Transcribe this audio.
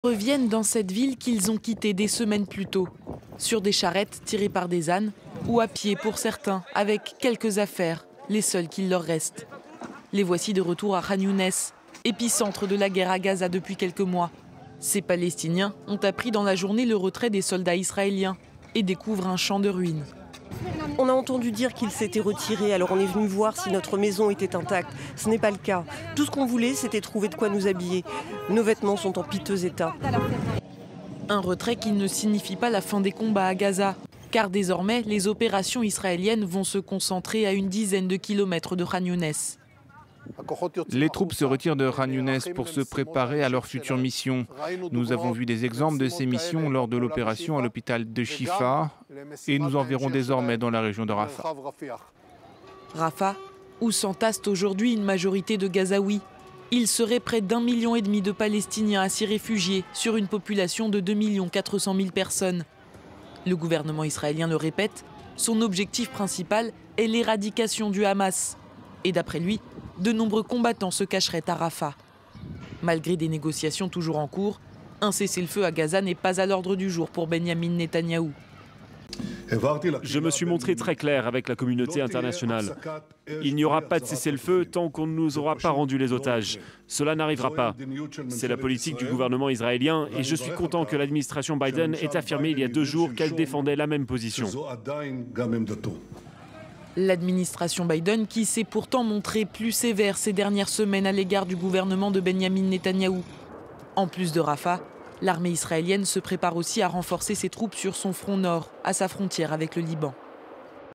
Reviennent dans cette ville qu'ils ont quittée des semaines plus tôt, sur des charrettes tirées par des ânes ou à pied pour certains, avec quelques affaires, les seules qu'il leur reste. Les voici de retour à Khan Younes, épicentre de la guerre à Gaza depuis quelques mois. Ces Palestiniens ont appris dans la journée le retrait des soldats israéliens et découvrent un champ de ruines. On a entendu dire qu'il s'était retiré, alors on est venu voir si notre maison était intacte. Ce n'est pas le cas. Tout ce qu'on voulait, c'était trouver de quoi nous habiller. Nos vêtements sont en piteux état. Un retrait qui ne signifie pas la fin des combats à Gaza, car désormais, les opérations israéliennes vont se concentrer à une dizaine de kilomètres de Khan Younes. Les troupes se retirent de Khan Younes pour se préparer à leur future mission. Nous avons vu des exemples de ces missions lors de l'opération à l'hôpital de Shifa et nous en verrons désormais dans la région de Rafah. Rafah, où s'entassent aujourd'hui une majorité de Gazaouis. Il serait près d'1,5 million de Palestiniens à s'y réfugier sur une population de 2 400 000 personnes. Le gouvernement israélien le répète, son objectif principal est l'éradication du Hamas. Et d'après lui, de nombreux combattants se cacheraient à Rafah. Malgré des négociations toujours en cours, un cessez-le-feu à Gaza n'est pas à l'ordre du jour pour Benyamin Netanyahou. Je me suis montré très clair avec la communauté internationale. Il n'y aura pas de cessez-le-feu tant qu'on ne nous aura pas rendu les otages. Cela n'arrivera pas. C'est la politique du gouvernement israélien et je suis content que l'administration Biden ait affirmé il y a 2 jours qu'elle défendait la même position. L'administration Biden qui s'est pourtant montrée plus sévère ces dernières semaines à l'égard du gouvernement de Benyamin Netanyahou. En plus de Rafah, l'armée israélienne se prépare aussi à renforcer ses troupes sur son front nord, à sa frontière avec le Liban.